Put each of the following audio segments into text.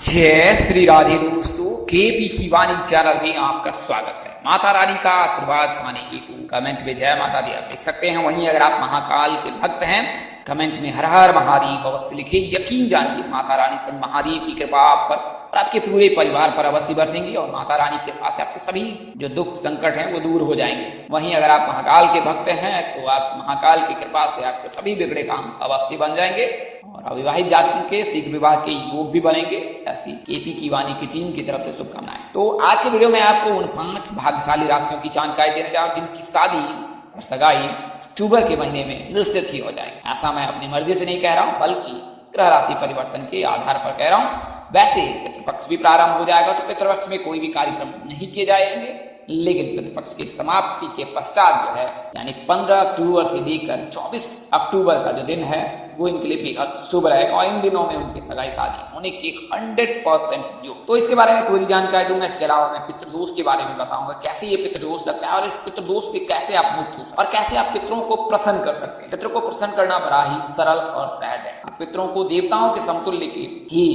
जय श्री राधे दोस्तों, केपी की वाणी चैनल में आपका स्वागत है। माता रानी का आशीर्वाद पाने हेतु कमेंट में जय माता दी आप लिख सकते हैं। वहीं अगर आप महाकाल के भक्त हैं, कमेंट में हर हर महादेव अवश्य लिखे। यकीन जानिए माता रानी संग महादेव की कृपा आप पर और आपके पूरे परिवार पर अवश्य बरसेंगी और माता रानी के पास आपके सभी जो दुख संकट हैं वो दूर हो जाएंगे। वहीं अगर आप महाकाल के भक्त हैं तो आप महाकाल की कृपा से आपके सभी बिगड़े काम अवश्य बन जाएंगे और अविवाहित जातकों के शीघ्र विवाह के योग भी बनेंगे। ऐसी केपी की वाणी की टीम की तरफ से शुभकामनाएं। तो आज के वीडियो में आपको उन 5 भाग्यशाली राशियों की जानकारी देने जा रहा हूं जिनकी शादी और सगाई अक्टूबर के महीने में निश्चित ही हो जाएगी। ऐसा मैं अपनी मर्जी से नहीं कह रहा हूं, बल्कि ग्रह राशि परिवर्तन के आधार पर कह रहा हूं। वैसे पितृपक्ष भी प्रारंभ हो जाएगा तो पितृपक्ष में कोई भी कार्यक्रम नहीं किए जाएंगे, लेकिन पितृपक्ष की समाप्ति के पश्चात जो है यानी 15 अक्टूबर से लेकर 24 अक्टूबर का जो दिन है वो इनके लिए बेहद शुभ रहेगा और इन दिनों में उनकी सगाई शादी होने की 100% योग। तो इसके बारे में पूरी जानकारी दूंगा। इसके अलावा मैं पितृदोष के बारे में बताऊंगा, कैसे ये पितृदोष लगता है और इस पितृदोष से कैसे आप मुक्त हो सकते और कैसे आप पितरों को प्रसन्न कर सकते हैं। पितरों को प्रसन्न करना बड़ा ही सरल और सहज है। आप पितरों को देवताओं के समतुल्य के ही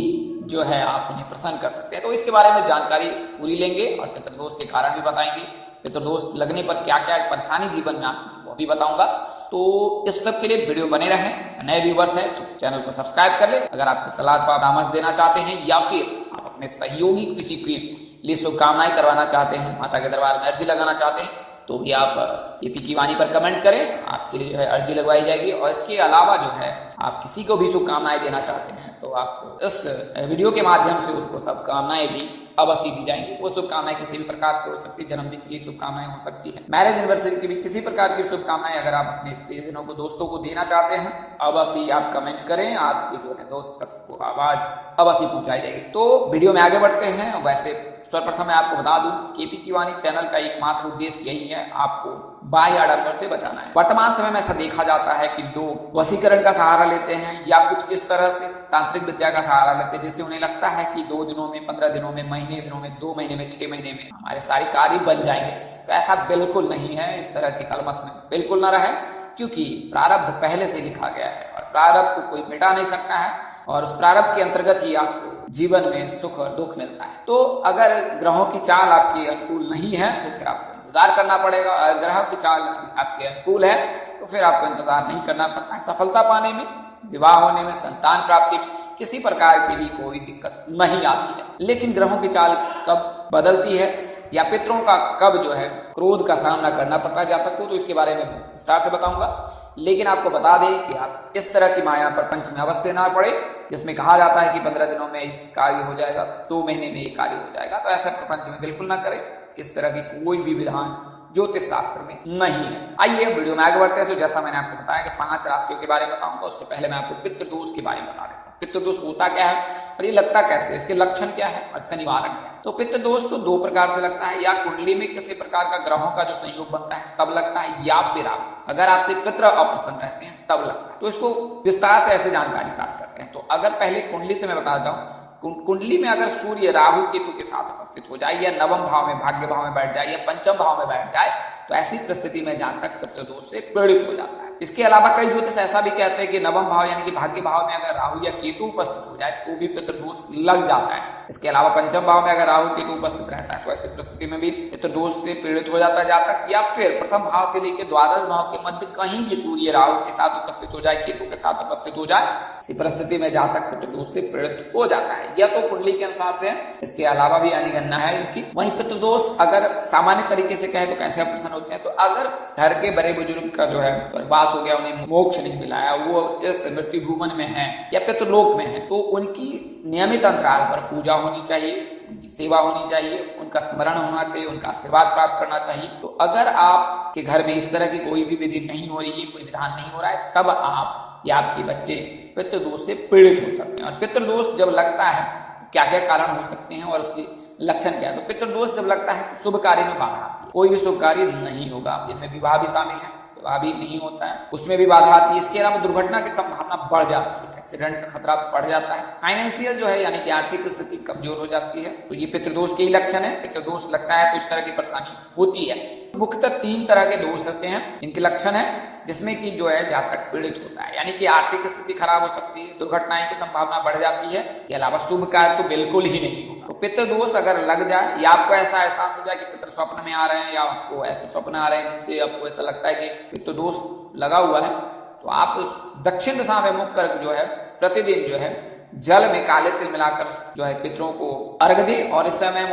जो है आप उन्हें प्रसन्न कर सकते हैं। तो इसके बारे में जानकारी पूरी लेंगे और पितृदोष के कारण भी बताएंगे। पितृदोष लगने पर क्या क्या परेशानी जीवन में आती है वो भी बताऊंगा। तो इस सब के लिए वीडियो बने रहें। नए व्यूवर्स हैं तो चैनल को सब्सक्राइब कर ले। अगर आपको सलाह अथवा परामर्श देना चाहते हैं या फिर आप अपने सहयोगी किसी के लिए शुभकामनाएं करवाना चाहते हैं, माता के दरबार में अर्जी लगाना चाहते हैं, तो भी आप केपी की वाणी पर कमेंट करें, आपके लिए जो है अर्जी लगवाई जाएगी। और इसके अलावा जो है आप किसी को भी शुभकामनाएं देना चाहते हैं तो आपको इस वीडियो के माध्यम से उनको शुभकामनाएं भी अवश्य दी जाएंगी। वो शुभकामनाएं किसी भी प्रकार से हो सकती है, जन्मदिन की शुभकामनाएं हो सकती है, मैरिज एनिवर्सरी की भी किसी प्रकार की शुभकामनाएं अगर आप अपने प्रियजनों को, दोस्तों को देना चाहते हैं, अवश्य आप कमेंट करें। आपके जो है दोस्त तक वो आवाज अवश्य पहुंचाई जाएगी। तो वीडियो में आगे बढ़ते हैं। वैसे सर्वप्रथम मैं आपको बता दूं, केपी की वाणी चैनल का एकमात्र उद्देश्य यही है, आपको बाह्य आडंबर से बचाना है। वर्तमान समय में ऐसा देखा जाता है कि लोग वशीकरण का सहारा लेते हैं या कुछ इस तरह से तांत्रिक विद्या का सहारा लेते हैं, जिससे उन्हें लगता है कि 2 दिनों में, 15 दिनों में, महीने दिनों में, 2 महीने में, 6 महीने में हमारे सारे कार्य बन जाएंगे। तो ऐसा बिल्कुल नहीं है। इस तरह के कलमश में बिल्कुल न रहे, क्योंकि प्रारब्ध पहले से लिखा गया है और प्रारब्ध को कोई मिटा नहीं सकता है और उस प्रारब्ध के अंतर्गत ही आपको जीवन में सुख और दुख मिलता है। तो अगर ग्रहों की चाल आपकी अनुकूल नहीं है तो फिर आपको इंतजार करना पड़ेगा। अगर ग्रहों की चाल आपके अनुकूल है तो फिर आपको इंतजार नहीं करना पड़ता है। सफलता पाने में, विवाह होने में, संतान प्राप्ति में किसी प्रकार की भी कोई दिक्कत नहीं आती है। लेकिन ग्रहों की चाल कब बदलती है या पितरों का कब जो है क्रोध का सामना करना पड़ता है जातक को, तो इसके बारे में विस्तार से बताऊंगा। लेकिन आपको बता दें कि आप इस तरह की माया प्रपंच में अवश्य ना पड़े, जिसमें कहा जाता है कि 15 दिनों में इस कार्य हो जाएगा, 2 महीने में ये कार्य हो जाएगा। तो ऐसा प्रपंच में बिल्कुल ना करें। इस तरह की कोई भी विधान ज्योतिष शास्त्र में नहीं है। आइए वीडियो में आगे बढ़ते हैं। तो जैसा मैंने आपको बताया कि 5 राशियों के बारे में बताऊंगा, उससे पहले मैं आपको पितृदोष के बारे में बता देता हूँ। पितृदोष होता क्या है और ये लगता कैसे, इसके लक्षण क्या है और इसका निवारण क्या है। तो पितृदोष तो 2 प्रकार से लगता है, या कुंडली में किसी प्रकार का ग्रहों का जो संयोग बनता है तब लगता है, या फिर अगर आपसे पितृ अप्रसन्न रहते हैं तब लगता है। तो इसको विस्तार से ऐसे जानकारी प्राप्त करते हैं। तो अगर पहले कुंडली से मैं बता देता हूँ, कुंडली में अगर सूर्य राहु केतु के साथ उपस्थित हो जाए या नवम भाव में, भाग्य भाव में बैठ जाए या पंचम भाव में बैठ जाए, तो ऐसी परिस्थिति में जातक पितृदोष से पीड़ित हो जाता है। इसके अलावा कई ज्योतिष ऐसा भी कहते हैं कि नवम भाव यानी कि भाग्य भाव में अगर राहु या केतु उपस्थित हो जाए तो भी पितृदोष लग जाता है। इसके अलावा पंचम भाव में अगर राहु केतु उपस्थित रहता है तो ऐसी परिस्थिति में भी पितृदोष से पीड़ित हो जाता है जातक। या फिर प्रथम भाव से लेकर द्वादश भाव के मध्य कहीं भी सूर्य राहु के साथ उपस्थित हो जाए, केतु के साथ उपस्थित हो जाए, इसी परिस्थिति में जातक पितृदोष से पीड़ित हो जाता है। यह तो कुंडली के अनुसार से, इसके अलावा भी अनुगणना है इनकी। वहीं पितृदोष अगर सामान्य तरीके से कहें तो कैसे प्रसन्न होते हैं, तो अगर घर के बड़े बुजुर्ग का जो है वास हो गया, उन्हें मोक्ष नहीं मिला है, वो इस मृत्यु भुवन में है या पितृलोक में है, तो उनकी नियमित अंतराल पर पूजा होनी चाहिए, उनकी सेवा होनी चाहिए, उनका स्मरण होना चाहिए, उनका आशीर्वाद प्राप्त करना चाहिए। तो अगर आपके घर में इस तरह की कोई भी विधि नहीं हो रही है, कोई विधान नहीं हो रहा है, तब आप या आपके बच्चे पितृदोष से पीड़ित हो सकते हैं। और पितृदोष जब लगता है तो क्या क्या कारण हो सकते हैं और उसके लक्षण क्या है। तो पितृदोष जब लगता है तो शुभ कार्य में बाधा आती है, कोई भी शुभ कार्य नहीं होगा, जिनमें विवाह भी शामिल है, विवाह भी नहीं होता है, उसमें भी बाधा आती है। इसके अलावा दुर्घटना की संभावना बढ़ जाती है। एक्सीडेंट का खतरा बढ़ जाता है। फाइनेंशियल जो है यानी कि आर्थिक स्थिति कमजोर हो जाती है, तो ये पितृदोष के ही लक्षण है। पितृदोष लगता है तो इस तरह की परेशानी होती है। मुख्यतः 3 तरह के दोष होते हैं, इनके लक्षण है, जिसमें कि जो है जातक पीड़ित होता है, यानी कि आर्थिक स्थिति खराब हो सकती है, दुर्घटनाएं की संभावना बढ़ जाती है, इसके अलावा शुभ कार्य तो बिल्कुल ही नहीं होगा। तो पितृदोष अगर लग जाए या आपको ऐसा एहसास हो जाए कि पितृ स्वप्न में आ रहे हैं या आपको ऐसे स्वप्न आ रहे हैं जिनसे आपको ऐसा लगता है कि पितृदोष लगा हुआ है, तो आप उस दक्षिण दिशा में मुख कर जो है प्रतिदिन जो है जल में काले तिल मिलाकर जो है पितरों को अर्घ दे और इस समय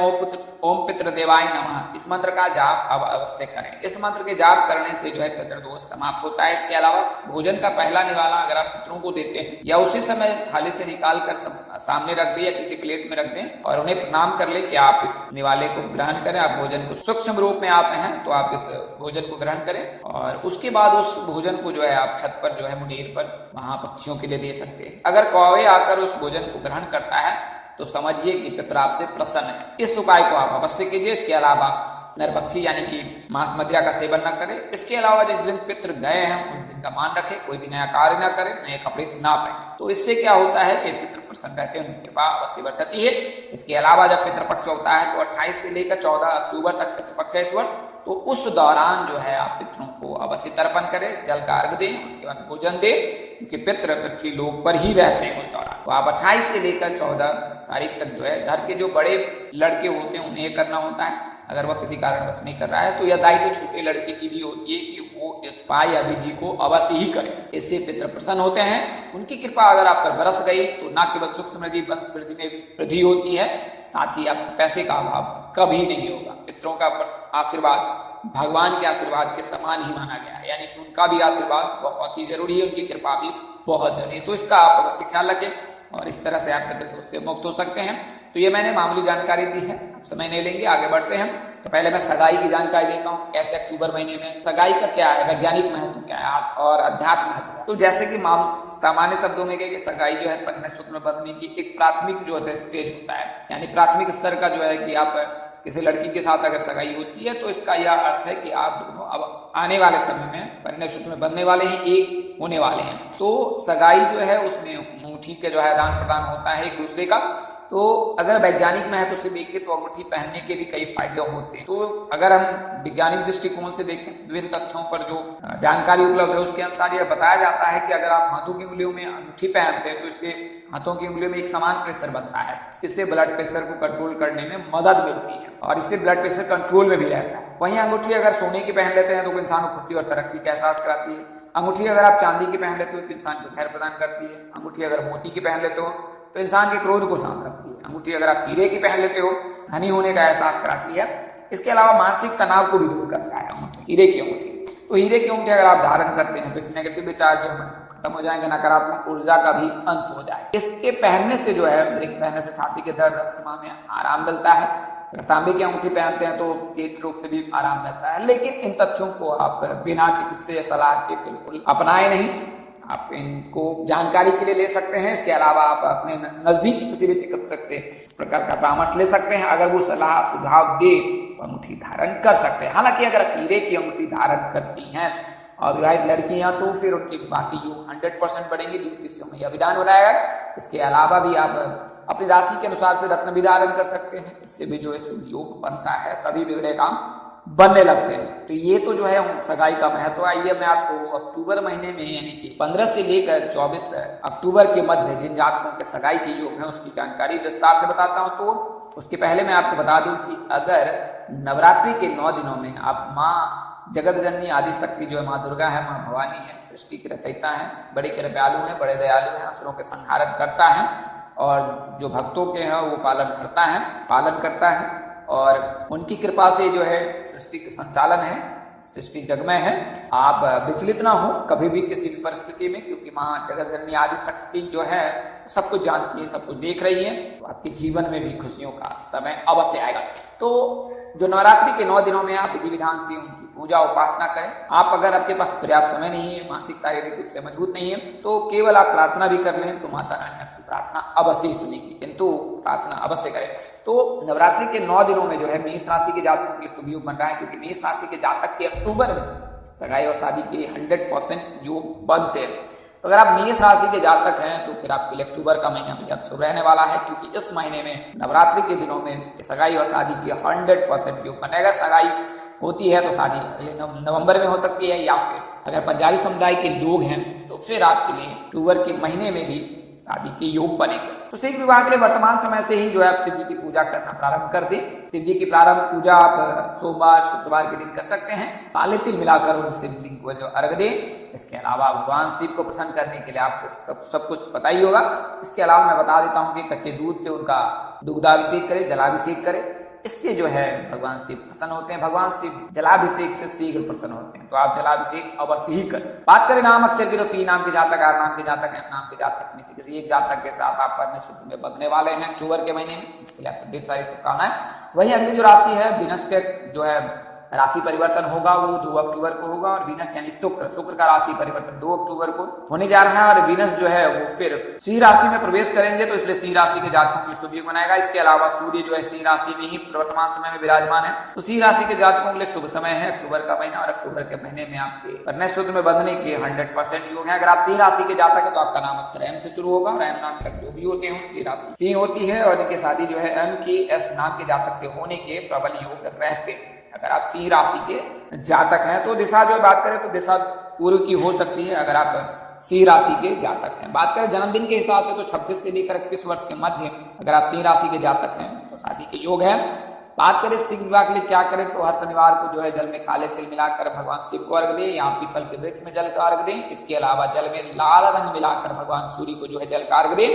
ओम पितृ देवाय नमः इस मंत्र का जाप अब अवश्य करें। इस मंत्र के जाप करने से जो है पितृदोष समाप्त होता है। इसके अलावा भोजन का पहला निवाला अगर आप पितरों को देते हैं या उसी समय थाली से निकाल कर सामने रख दें या किसी प्लेट में रख दें और उन्हें प्रणाम कर ले कि आप इस निवाले को ग्रहण करें, आप भोजन को सूक्ष्म रूप में आप हैं तो आप इस भोजन को ग्रहण करें और उसके बाद उस भोजन को जो है आप छत पर जो है मुंडेर पर वहां पक्षियों के लिए दे सकते हैं। अगर कौवे आकर उस भोजन को ग्रहण करता है तो समझिए कि पितर आपसे प्रसन्न है। इस उपाय को आप अवश्य कीजिए। इसके अलावा नरभक्षी यानी कि मांस मदिरा का सेवन न करें। इसके अलावा जिस दिन पितृ गए हैं उस दिन का मान रखें, कोई भी नया कार्य ना करें, नए कपड़े ना पहने। तो इससे क्या होता है कि पितृ प्रसन्न रहते हैं, उनकी कृपा अवश्य बरसती है। इसके अलावा जब पितृपक्ष होता है तो 28 से लेकर 14 अक्टूबर तक पितृपक्ष है इस वर्ष, तो उस दौरान जो है आप पितरों को अवश्य तर्पण करें, जल का अर्घ दें, उसके बाद भोजन दें, क्योंकि पितृ पृथ्वी लोक पर ही रहते हैं उस दौरान। तो आप 28 से लेकर 14 तारीख तक जो है घर के जो बड़े लड़के होते हैं उन्हें करना होता है। अगर वह किसी कारणवश नहीं कर रहा है तो यह दायित्व छोटे लड़के की भी होती है कि वो इस उपाय या विधि को अवश्य ही करें। इससे पितृ प्रसन्न होते हैं। उनकी कृपा अगर आप पर बरस गई तो न केवल सुख समृद्धि वंश वृद्धि में वृद्धि होती है, साथ ही आपको पैसे का अभाव कभी नहीं होगा। पितरों का आशीर्वाद भगवान के आशीर्वाद के समान ही माना गया है, यानी कि उनका भी आशीर्वाद बहुत ही जरूरी है, उनकी कृपा भी बहुत जरूरी है। तो इसका आप अवश्य ख्याल रखें और इस तरह से आप पितृदोष से मुक्त हो सकते हैं। तो ये मैंने मामूली जानकारी दी है, आप समय नहीं लेंगे, आगे बढ़ते हैं। तो पहले मैं सगाई की जानकारी देता हूँ, कैसे अक्टूबर महीने में सगाई का क्या है, वैज्ञानिक महत्व क्या है और अध्यात्म महत्व। तो जैसे कि सामान्य शब्दों में कहे कि सगाई जो है पन्ने सूत्र में बंधने की एक प्राथमिक जो है स्टेज होता है, यानी प्राथमिक स्तर का जो है कि आप किसी लड़की के साथ अगर सगाई होती है तो इसका यह अर्थ है कि आप दोनों अब आने वाले समय में पन्ने सूत्र में बंधने वाले हैं, एक होने वाले हैं। तो सगाई जो है उसमें अंगूठी के जो है आदान प्रदान होता है एक दूसरे का। तो अगर वैज्ञानिक महत्व से देखें तो अंगूठी पहनने के भी कई फायदे होते हैं। तो अगर हम वैज्ञानिक दृष्टिकोण से देखें, विभिन्न तथ्यों पर जो जानकारी उपलब्ध है उसके अनुसार यह बताया जाता है कि अगर आप हाथों की उंगलियों में अंगूठी पहनते हैं तो इससे हाथों की उंगलियों में एक समान प्रेशर बनता है, इससे ब्लड प्रेशर को कंट्रोल करने में मदद मिलती है और इससे ब्लड प्रेशर कंट्रोल में भी रहता है। वहीं अंगूठी अगर सोने की पहन लेते हैं तो इंसान को खुशी और तरक्की का एहसास कराती है। अंगूठी अगर आप चांदी की पहन लेते हो तो इंसान को खैर प्रदान करती है। अंगूठी अगर मोती की पहन लेते हो तो इंसान के क्रोध को शांत रखती है। अंगूठी अगर आप हीरे की पहन लेते हो धनी होने का एहसास कराती है। इसके अलावा मानसिक तनाव को भी दूर करता है अंगूठी, हीरे की अंगूठी। तो हीरे की अंगूठी अगर आप धारण करते हैं तो इससे नेगेटिव विचार जो है खत्म हो जाएंगे, नकारात्मक ऊर्जा का भी अंत हो जाए। इसके पहनने से जो है पहनने से छाती के दर्द अस्थमा में आराम मिलता है। अगर तांबे की अंगूठी पहनते हैं तो पेट रोग से भी आराम मिलता है। लेकिन इन तथ्यों को आप बिना चिकित्सीय सलाह के बिल्कुल अपनाए नहीं, आप इनको जानकारी के लिए ले सकते हैं। इसके अलावा आप अपने नजदीकी किसी भी चिकित्सक से इस प्रकार का परामर्श ले सकते हैं। अगर वो सलाह सुझाव दे तो अंगूठी धारण कर सकते हैं। हालांकि अगर हीरे की अंगूठी धारण करती हैं और विवाहित लड़कियां तो फिर उनकी बाकी योग 100% बढ़ेंगे। ज्योतिषियों में यह विधान हो रहा है। इसके अलावा भी आप अपनी राशि के अनुसार से रत्न भी धारण कर सकते हैं, इससे भी जो है शुभ योग बनता है, सभी बिगड़े काम बनने लगते हैं। तो ये तो जो है सगाई का महत्व है। ये मैं आपको अक्टूबर महीने में यानी कि 15 से लेकर 24 अक्टूबर के मध्य जिन जातकों के सगाई के योग है उसकी जानकारी विस्तार से बताता हूँ। तो उसके पहले मैं आपको बता दूं कि अगर नवरात्रि के 9 दिनों में आप माँ जगत जननी आदि शक्ति जो है माँ दुर्गा है, माँ भवानी है, सृष्टि की रचयिता है, बड़े कृपालु है, बड़े दयालु है, असुरों के संहारण करता है और जो भक्तों के हैं वो पालन करता है और उनकी कृपा से जो है सृष्टि का संचालन है, सृष्टि जगमय है। आप विचलित ना हो कभी भी किसी भी परिस्थिति में, क्योंकि माँ जगत जननी आदि शक्ति जो है सब कुछ जानती है, सब कुछ देख रही है। तो आपके जीवन में भी खुशियों का समय अवश्य आएगा। तो जो नवरात्रि के 9 दिनों में आप विधि विधान से उनकी पूजा उपासना करें। आप अगर आपके पास पर्याप्त समय नहीं है, मानसिक शारीरिक रूप से मजबूत नहीं है, तो केवल आप प्रार्थना भी कर लें तो माता रानी आपकी प्रार्थना अवश्य ही सुनेगी, किंतु प्रार्थना अवश्य करें। तो नवरात्रि के 9 दिनों में जो है मेष राशि के जातकों के लिए शुभ योग बन रहा है, क्योंकि मेष राशि के जातक के अक्टूबर में सगाई और शादी के 100% योग बनते हैं। तो अगर आप मेष राशि के जातक हैं तो फिर आपके लिए अक्टूबर का महीना बेहद शुभ रहने वाला है, क्योंकि इस महीने में नवरात्रि के दिनों में सगाई और शादी की 100% योग बनेगा। सगाई होती है तो शादी नवंबर में हो सकती है, या फिर अगर पंजाबी समुदाय के लोग हैं तो फिर आपके लिए अक्टूबर के महीने में भी शादी के योग बनेंगे। तो सिख विवाह के लिए वर्तमान समय से ही जो है आप शिव जी की पूजा करना प्रारंभ कर दें। शिव जी की प्रारंभ पूजा आप सोमवार शुक्रवार के दिन कर सकते हैं। काले तिल मिलाकर उन शिवलिंग को जो अर्घ दें। इसके अलावा भगवान शिव को प्रसन्न करने के लिए आपको सब कुछ पता ही होगा। इसके अलावा मैं बता देता हूँ कि कच्चे दूध से उनका दुग्धाभिषेक करें, जलाभिषेक करें, इससे जो है भगवान शिव प्रसन्न होते हैं। भगवान शिव जलाभिषेक से शीघ्र प्रसन्न होते हैं, तो आप जलाभिषेक अवश्य ही करें। बात करें नाम अक्षर की तो पी नाम के जातक, आर नाम के जातक, एम नाम के जातक में से किसी एक जातक के साथ आप अपने सूत्र में बंधने वाले हैं अक्टूबर के महीने में। इसके लिए आपको ढेर सारी शुभकामनाएं। वहीं अगली जो राशि है, वीनस के जो है राशि परिवर्तन होगा वो 2 अक्टूबर को होगा, और वीनस यानी शुक्र का राशि परिवर्तन 2 अक्टूबर को होने जा रहा है। और वीनस जो है वो फिर सिंह राशि में प्रवेश करेंगे, तो इसलिए सिंह राशि के जातकों के लिए शुभ योग बनाएगा। इसके अलावा सूर्य जो है सिंह राशि में ही वर्तमान समय में विराजमान है, तो सिंह राशि के जातकों के लिए शुभ समय है अक्टूबर का महीना। और अक्टूबर के महीने में आपके कन्या सूत्र में बंधने के 100% योग है। अगर आप सिंह राशि के जातक है तो आपका नाम अक्षर एम से शुरू होगा, और एम नाम तक जो भी होते हैं उनकी राशि सिंह होती है, और इनकी शादी जो है एम की एस नाम के जातक से होने के प्रबल योग रहते हैं। अगर आप सिंह राशि के जातक हैं तो दिशा जो बात करें तो दिशा पूर्व की हो सकती है, अगर आप सिंह राशि के जातक हैं। बात करें जन्मदिन के हिसाब से तो 26 से लेकर 31 वर्ष के मध्य अगर आप सिंह राशि के जातक हैं तो शादी के योग है। बात करें सिंह विवाह के लिए क्या करें, तो हर शनिवार को जो है जल में काले तिल मिलाकर भगवान शिव को अर्घ दें, या पीपल के वृक्ष में जल का अर्घ दें। इसके अलावा जल में लाल रंग मिलाकर भगवान सूर्य को जो है जल का अर्घ दें।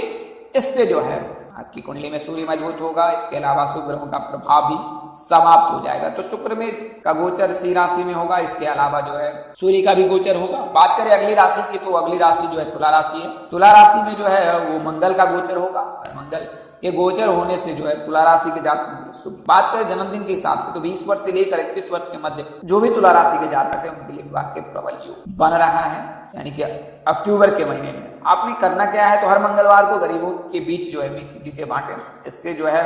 इससे जो है आपकी कुंडली में सूर्य मजबूत होगा। इसके अलावा शुभ ग्रहों का प्रभाव भी समाप्त हो जाएगा। तो शुक्र में का गोचर सिंह राशि में होगा, इसके अलावा जो है सूर्य का भी गोचर होगा। बात करें अगली राशि की, तो अगली राशि जो है तुला राशि है। तुला राशि में जो है वो मंगल का गोचर होगा, और मंगल के गोचर होने से जो है तुला राशि के जातकों के शुभ। बात करें जन्मदिन के हिसाब से तो 20 वर्ष से लेकर 31 वर्ष के मध्य जो भी तुला राशि के जातक है उनके लिए विवाह के प्रबल योग बन रहा है, यानी कि अक्टूबर के महीने में। आपने करना क्या है, तो हर मंगलवार को गरीबों के बीच जो है मीठी चीजें बांटें। इससे जो है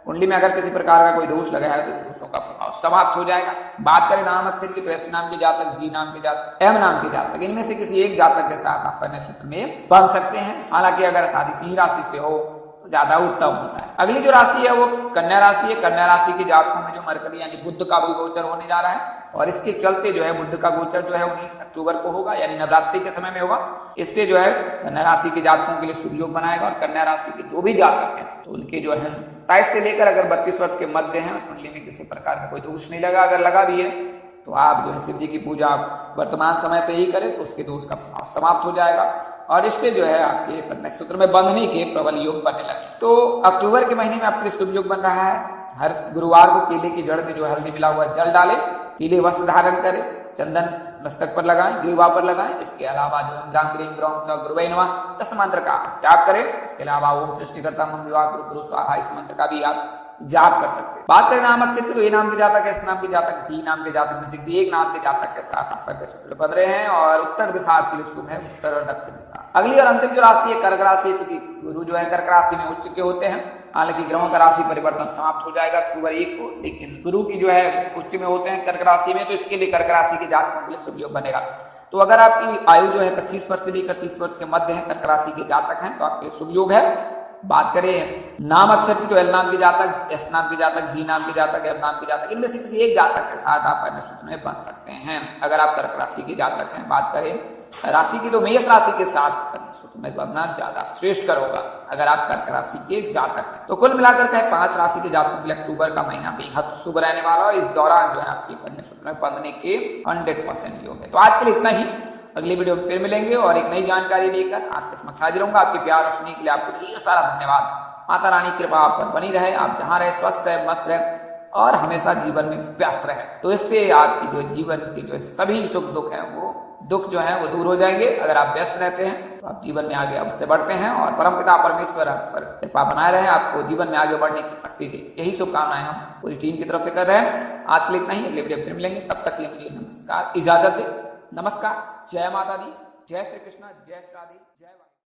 कुंडली में अगर किसी प्रकार का कोई दोष लगा है तो दोषों का प्रभाव समाप्त हो जाएगा। बात करें नाम अक्षर की तो एस नाम के जातक, जी नाम के जातक, एम नाम के जातक, इनमें से किसी एक जातक के साथ आप कन्या सूत्र में बंध सकते हैं। हालांकि अगर शादी सिंह राशि से हो तो ज्यादा उत्तम होता है। अगली जो राशि है वो कन्या राशि है। कन्या राशि के जातकों में जो मरकरी यानी बुध का भी गोचर होने जा रहा है, और इसके चलते जो है बुध का गोचर जो है 19 अक्टूबर को होगा, यानी नवरात्रि के समय में होगा। इससे जो है कन्या राशि के जातकों के लिए शुभ योग बनाएगा। और कन्या राशि के जो भी जातक हैं तो उनके जो है 23 से लेकर अगर 32 वर्ष के मध्य हैं, कुंडली में किसी प्रकार का कोई दोष नहीं लगा, अगर लगा भी है तो आप जो है शिव जी की पूजा वर्तमान समय से ही करें तो उसके दोष का प्रभाव समाप्त हो जाएगा, और इससे जो है आपके कन्या सूत्र में बंधने के प्रबल योग बनने लगे। तो अक्टूबर के महीने में आपके शुभ योग बन रहा है। हर गुरुवार को केले की जड़ में जो हल्दी मिला हुआ जल डालें, पीले वस्त्र धारण करें, चंदन मस्तक पर लगाएं, ग्रीवा पर लगाएं। इसके अलावा जो ग्राम ग्रीम ग्राम स गुरुवे नमः 10 मंत्र का जाप करें। इसके अलावा ओम सृष्टिकर्ता मम विवाह गुरु स्वाहा इस मंत्र का भी आप जाप कर सकते हैं। बात करें नाम अक्षर की तो ए नाम के जातक, एस नाम के जातक, डी नाम के जातक में से किसी एक नाम के जातक के साथ आप कन्या सूत्र बंध रहे हैं, और उत्तर दिशा आपके लिए शुभ है, उत्तर और दक्षिण दिशा। अगली और अंतिम जो राशि है कर्क राशि है। चूंकि गुरु जो है कर्क राशि में उच्च के होते हैं, हालांकि ग्रहों का राशि परिवर्तन समाप्त हो जाएगा अक्टूबर 1 को, लेकिन गुरु की जो है उच्च में होते हैं कर्क राशि में, तो इसके लिए कर्क राशि के जातकों के लिए शुभ योग बनेगा। तो अगर आपकी आयु जो है 25 वर्ष से लेकर 30 वर्ष के मध्य है, कर्क राशि के जातक हैं, तो आपके शुभ योग है। बात करें नाम अक्षर की तो एल नाम के जातक, एस नाम के जातक, जी नाम के जातक, एम नाम के जातक, इनमें से किसी एक जातक के साथ आप कन्या सूत्र में बंध सकते हैं अगर आप कर्क राशि के जातक हैं। बात करें राशि की तो मेष राशि के साथ कन्या सूत्र में बंधना ज्यादा श्रेष्ठ होगा अगर आप कर्क राशि के जातक हैं। तो कुल मिलाकर के 5 राशि के जातकों के लिए अक्टूबर का महीना बेहद शुभ रहने वाला, और इस दौरान जो है आपकी कन्या सूत्र में बंधने के 100% योग है। तो आज के लिए इतना ही। अगली वीडियो में फिर मिलेंगे और एक नई जानकारी लेकर आपके समक्ष हाजिर रहूंगा। आपके प्यार और स्नेह के लिए आपको ढेर सारा धन्यवाद। माता रानी कृपा आप पर बनी रहे, आप जहां रहे स्वस्थ रहे, मस्त रहे और हमेशा जीवन में व्यस्त रहे। तो इससे आपकी जो जीवन की जो सभी सुख दुख है वो दुख जो है वो दूर हो जाएंगे। अगर आप व्यस्त रहते हैं तो आप जीवन में आगे अवश्य बढ़ते हैं, और परमपिता परमेश्वर आप पर कृपा बनाए रहे, आपको जीवन में आगे बढ़ने की शक्ति दे। यही शुभकामनाएं हम पूरी टीम की तरफ से कर रहे हैं। आज के लिए इतना ही। अगले वीडियो में फिर मिलेंगे, तब तक के लिए मुझे नमस्कार, इजाजत दे। नमस्कार, जय माता दी, जय श्री कृष्ण, जय श्री राधे, जय